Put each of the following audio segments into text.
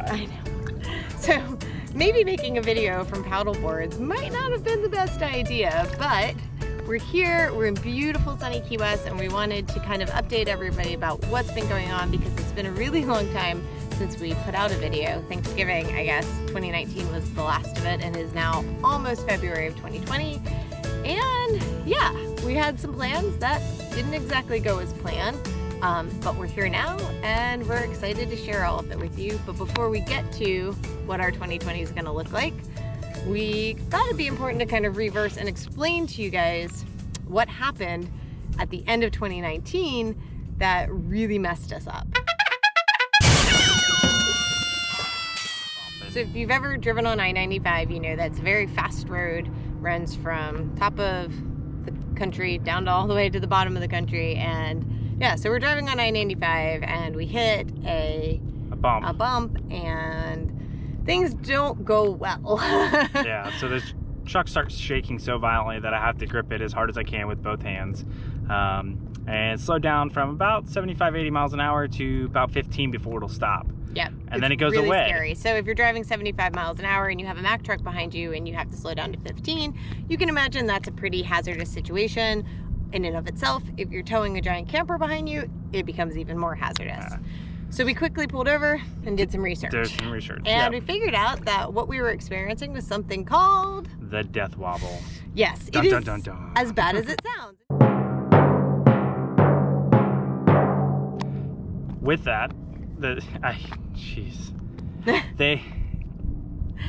I know. So maybe making a video from paddle boards might not have been the best idea, but we're here, we're in beautiful sunny Key West, and we wanted to kind of update everybody about what's been going on because it's been a really long time since we put out a video. Thanksgiving, I guess, 2019 was the last of it and is now almost February of 2020. And yeah, we had some plans that didn't exactly go as planned, but we're here now and we're excited to share all of it with you. But before we get to what our 2020 is gonna look like, we thought it'd be important to kind of reverse and explain to you guys what happened at the end of 2019 that really messed us up. So if you've ever driven on I-95, you know that's a very fast road, runs from top of the country down to all the way to the bottom of the country. And yeah, so we're driving on I-95 and we hit a bump and things don't go well. Yeah, so this truck starts shaking so violently that I have to grip it as hard as I can with both hands. And slow down from about 75, 80 miles an hour to about 15 before it'll stop. Yep. And then it goes really away. Scary. So if you're driving 75 miles an hour and you have a Mack truck behind you and you have to slow down to 15, you can imagine that's a pretty hazardous situation in and of itself. If you're towing a giant camper behind you, it becomes even more hazardous. So we quickly pulled over and did some research. And we figured out that what we were experiencing was something called the Death Wobble. Yes, dun, it is dun, dun, dun. As bad as it sounds. With that,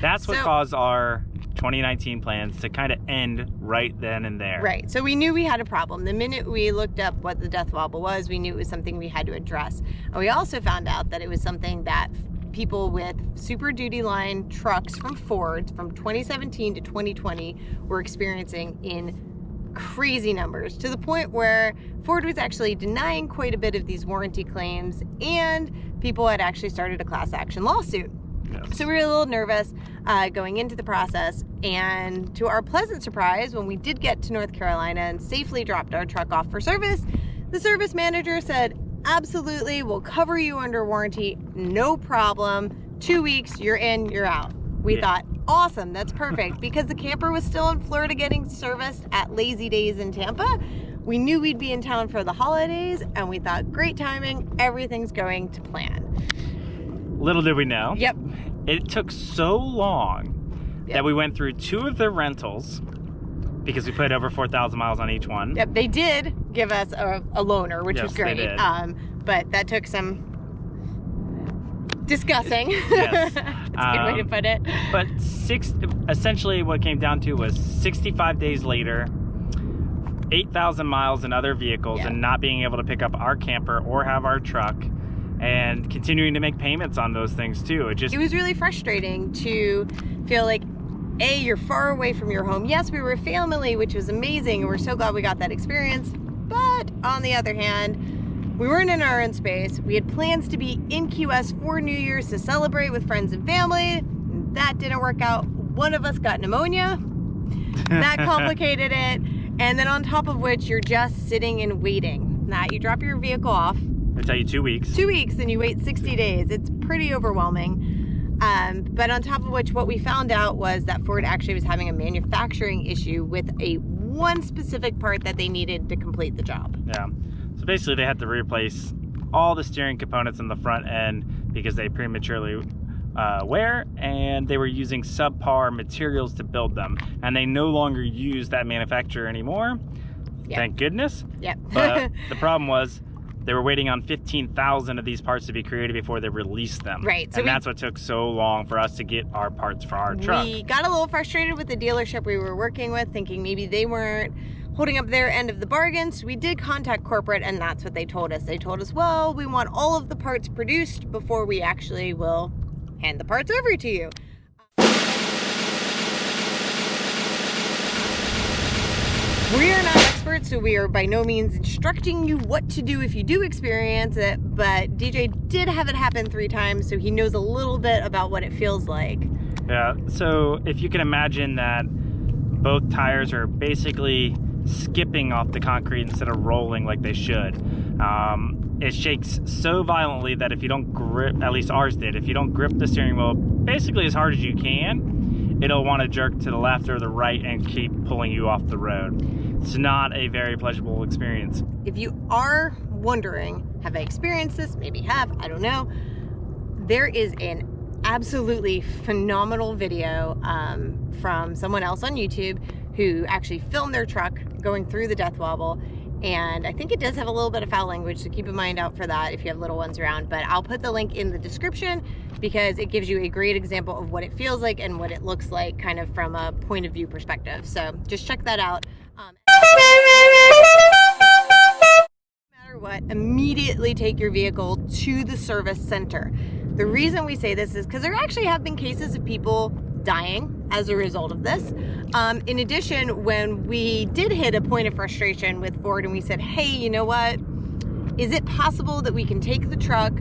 that's what caused our 2019 plans to kind of end right then and there. Right, so we knew we had a problem. The minute we looked up what the Death Wobble was, we knew it was something we had to address. And we also found out that it was something that people with Super Duty line trucks from Ford from 2017 to 2020 were experiencing in crazy numbers, to the point where Ford was actually denying quite a bit of these warranty claims and people had actually started a class action lawsuit. Yes. So we were a little nervous going into the process, and to our pleasant surprise, when we did get to North Carolina and safely dropped our truck off for service, the service manager said, absolutely, we'll cover you under warranty, no problem, 2 weeks, you're in, you're out. We thought, awesome, that's perfect, because the camper was still in Florida getting serviced at Lazy Days in Tampa. We knew we'd be in town for the holidays, and we thought, great timing, everything's going to plan. Little did we know. Yep. It took so long that we went through 2 of their rentals because we put over 4,000 miles on each one. Yep, they did give us a loaner, which was great. They did. But that took some discussing. Yes. That's a good way to put it. But essentially what it came down to was 65 days later, 8,000 miles in other vehicles and not being able to pick up our camper or have our truck, and continuing to make payments on those things too. It was really frustrating to feel like, A, you're far away from your home. Yes, we were a family, which was amazing, and we're so glad we got that experience. But on the other hand, we weren't in our own space. We had plans to be in Key West for New Year's to celebrate with friends and family. That didn't work out. One of us got pneumonia. That complicated it. And then on top of which, you're just sitting and waiting. Now, you drop your vehicle off. They tell you 2 weeks. 2 weeks, and you wait 60 days. It's pretty overwhelming. But on top of which, what we found out was that Ford actually was having a manufacturing issue with one specific part that they needed to complete the job. Yeah. So basically, they had to replace all the steering components in the front end because they prematurely wear, and they were using subpar materials to build them. And they no longer use that manufacturer anymore. Yep. Thank goodness. Yep. But the problem was, they were waiting on 15,000 of these parts to be created before they released them. Right. So and that's what took so long for us to get our parts for our truck. We got a little frustrated with the dealership we were working with, thinking maybe they weren't holding up their end of the bargain. So we did contact corporate, and that's what they told us. They told us, well, we want all of the parts produced before we actually will hand the parts over to you. We are not experts, so we are by no means instructing you what to do if you do experience it, but DJ did have it happen 3 times, so he knows a little bit about what it feels like. Yeah, so if you can imagine that both tires are basically skipping off the concrete instead of rolling like they should. It shakes so violently that if you don't grip, at least ours did, if you don't grip the steering wheel basically as hard as you can, it'll want to jerk to the left or the right and keep pulling you off the road. It's not a very pleasurable experience. If you are wondering, have I experienced this? Maybe have, I don't know. There is an absolutely phenomenal video from someone else on YouTube who actually filmed their truck going through the Death Wobble. And I think it does have a little bit of foul language, so keep a mind out for that if you have little ones around. But I'll put the link in the description because it gives you a great example of what it feels like and what it looks like kind of from a point of view perspective. So just check that out. No matter what, immediately take your vehicle to the service center. The reason we say this is because there actually have been cases of people dying as a result of this. In addition, when we did hit a point of frustration with Ford and we said, hey, you know what? Is it possible that we can take the truck,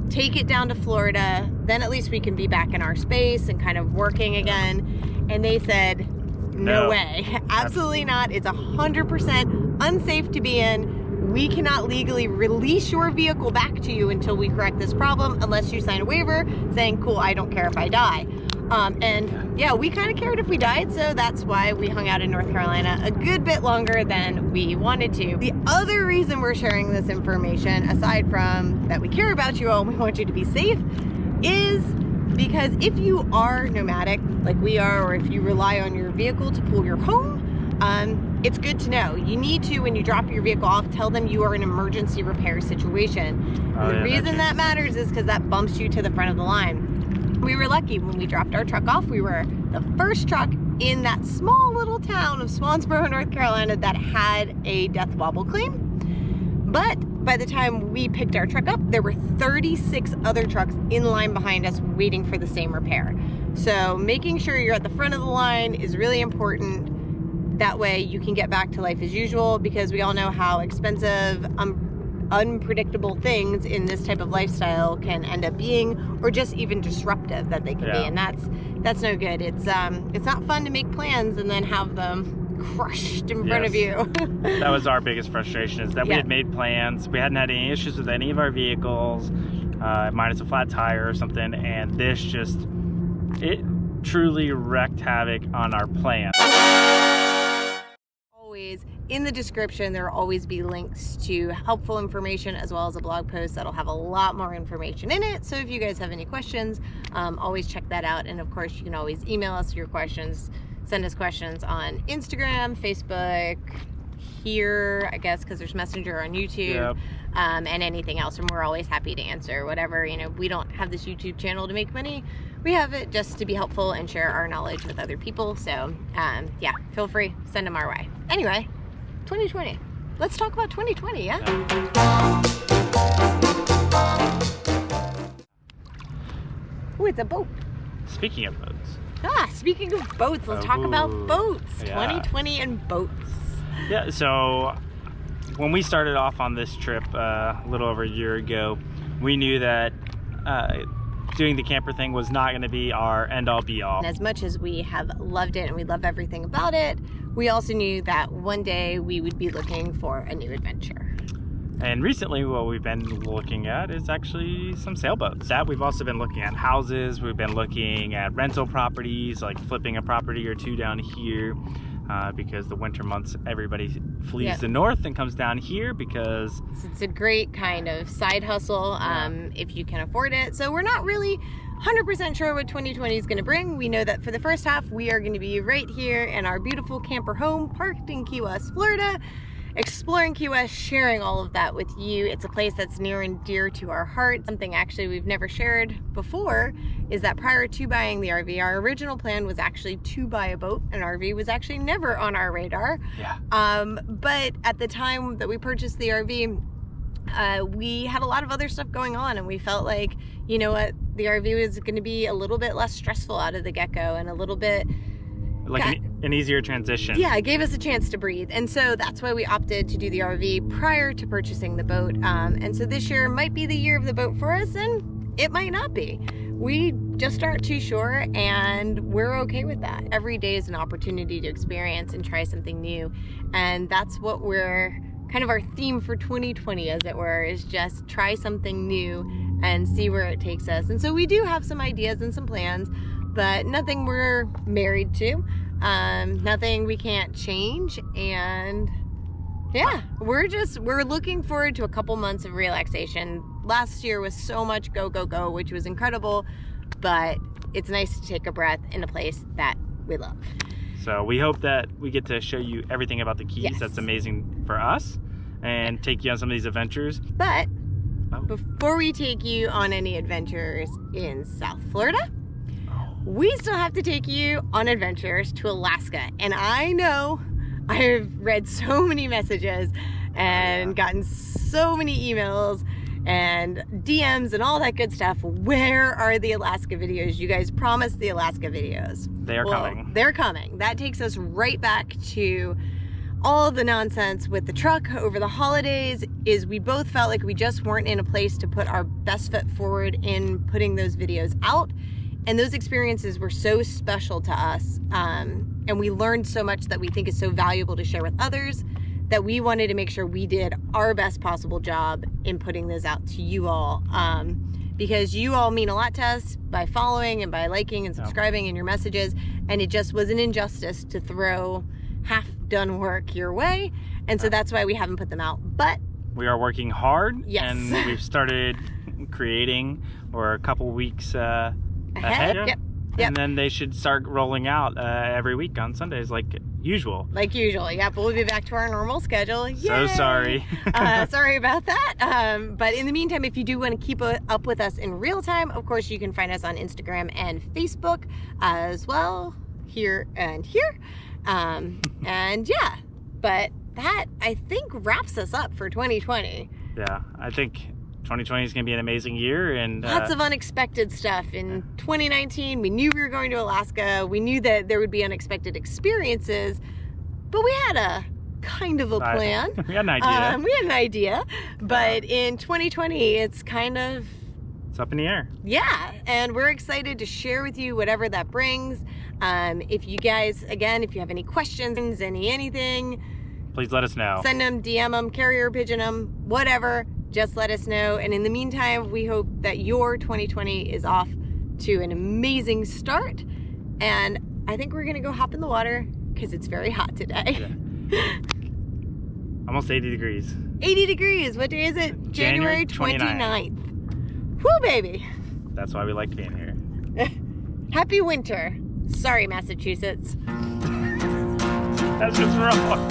take it down to Florida, then at least we can be back in our space and kind of working again? And they said, no way, absolutely not. It's 100% unsafe to be in. We cannot legally release your vehicle back to you until we correct this problem unless you sign a waiver saying, cool, I don't care if I die. And yeah, we kind of cared if we died, so that's why we hung out in North Carolina a good bit longer than we wanted to. The other reason we're sharing this information, aside from that we care about you all and we want you to be safe, is because if you are nomadic like we are, or if you rely on your vehicle to pull your home, it's good to know. You need to, when you drop your vehicle off, tell them you are in an emergency repair situation. The reason that matters is because that bumps you to the front of the line. We were lucky when we dropped our truck off. We were the first truck in that small little town of Swansboro, North Carolina that had a Death Wobble claim. But by the time we picked our truck up, there were 36 other trucks in line behind us waiting for the same repair. So making sure you're at the front of the line is really important. That way you can get back to life as usual, because we all know how expensive, unpredictable things in this type of lifestyle can end up being, or just even disruptive that they can be, and that's no good. It's not fun to make plans and then have them crushed in front of you. That was our biggest frustration, is that we had made plans, we hadn't had any issues with any of our vehicles, minus a flat tire or something, and this just, it truly wreaked havoc on our plan. In the description, there will always be links to helpful information as well as a blog post that'll have a lot more information in it. So if you guys have any questions, always check that out. And of course, you can always email us your questions, send us questions on Instagram, Facebook, here, I guess, because there's Messenger on YouTube, and anything else. And we're always happy to answer whatever. You know, we don't have this YouTube channel to make money. We have it just to be helpful and share our knowledge with other people. So yeah, feel free, send them our way. Anyway, 2020. Let's talk about 2020, yeah? Oh, it's a boat. Speaking of boats. Speaking of boats, let's talk about boats. 2020 and boats. Yeah, so when we started off on this trip a little over a year ago, we knew that doing the camper thing was not going to be our end-all be-all. As much as we have loved it and we love everything about it, we also knew that one day we would be looking for a new adventure. And recently what we've been looking at is actually some sailboats. That we've also been looking at houses, we've been looking at rental properties, like flipping a property or two down here, because the winter months everybody flees the north and comes down here because it's a great kind of side hustle if you can afford it. So we're not really 100% sure what 2020 is going to bring. We know that for the first half we are going to be right here in our beautiful camper home parked in Key West, Florida, exploring Key West, sharing all of that with you. It's a place that's near and dear to our heart. Something actually we've never shared before is that prior to buying the RV, our original plan was actually to buy a boat. An RV was actually never on our radar. But at the time that we purchased the RV, we had a lot of other stuff going on, and we felt like, you know what, the RV was going to be a little bit less stressful out of the get-go and a little bit like an easier transition. Yeah, it gave us a chance to breathe. And so that's why we opted to do the RV prior to purchasing the boat. And so this year might be the year of the boat for us, and it might not be. We just aren't too sure, and we're okay with that. Every day is an opportunity to experience and try something new, and that's what we're kind of our theme for 2020, as it were, is just try something new and see where it takes us. And so we do have some ideas and some plans, but nothing we're married to, nothing we can't change. And yeah, we're looking forward to a couple months of relaxation. Last year was so much go, go, go, which was incredible, but it's nice to take a breath in a place that we love. So we hope that we get to show you everything about the Keys. Yes. That's amazing for us, and take you on some of these adventures. But before we take you on any adventures in South Florida, we still have to take you on adventures to Alaska. And I know I have read so many messages and gotten so many emails and DMs and all that good stuff. Where are the Alaska videos? You guys promised the Alaska videos. They are coming. They're coming. That takes us right back to all the nonsense with the truck over the holidays. Is we both felt like we just weren't in a place to put our best foot forward in putting those videos out. And those experiences were so special to us. And we learned so much that we think is so valuable to share with others, that we wanted to make sure we did our best possible job in putting those out to you all. Because you all mean a lot to us by following and by liking and subscribing in your messages. And it just was an injustice to throw half-done work your way. And so that's why we haven't put them out. But we are working hard. Yes. And we've started creating, or a couple weeks ahead. Yep. And then they should start rolling out every week on Sundays like usual. Like usual, yep. We'll be back to our normal schedule. Yay! So sorry. Sorry about that. But in the meantime, if you do want to keep up with us in real time, of course, you can find us on Instagram and Facebook as well, here and here. And yeah, but that, I think, wraps us up for 2020. Yeah, I think 2020 is going to be an amazing year, and lots of unexpected stuff. In 2019, we knew we were going to Alaska. We knew that there would be unexpected experiences, but we had a kind of a plan. We had an idea. But in 2020, it's kind of... it's up in the air. Yeah, and we're excited to share with you whatever that brings. If you guys, again, if you have any questions, anything, please let us know. Send them, DM them, carrier pigeon them, whatever. Just let us know. And in the meantime, we hope that your 2020 is off to an amazing start. And I think we're gonna go hop in the water because it's very hot today. Yeah. Almost 80 degrees. 80 degrees. What day is it? January 29th. Whoo, baby. That's why we like being here. Happy winter. Sorry, Massachusetts. That's just wrong.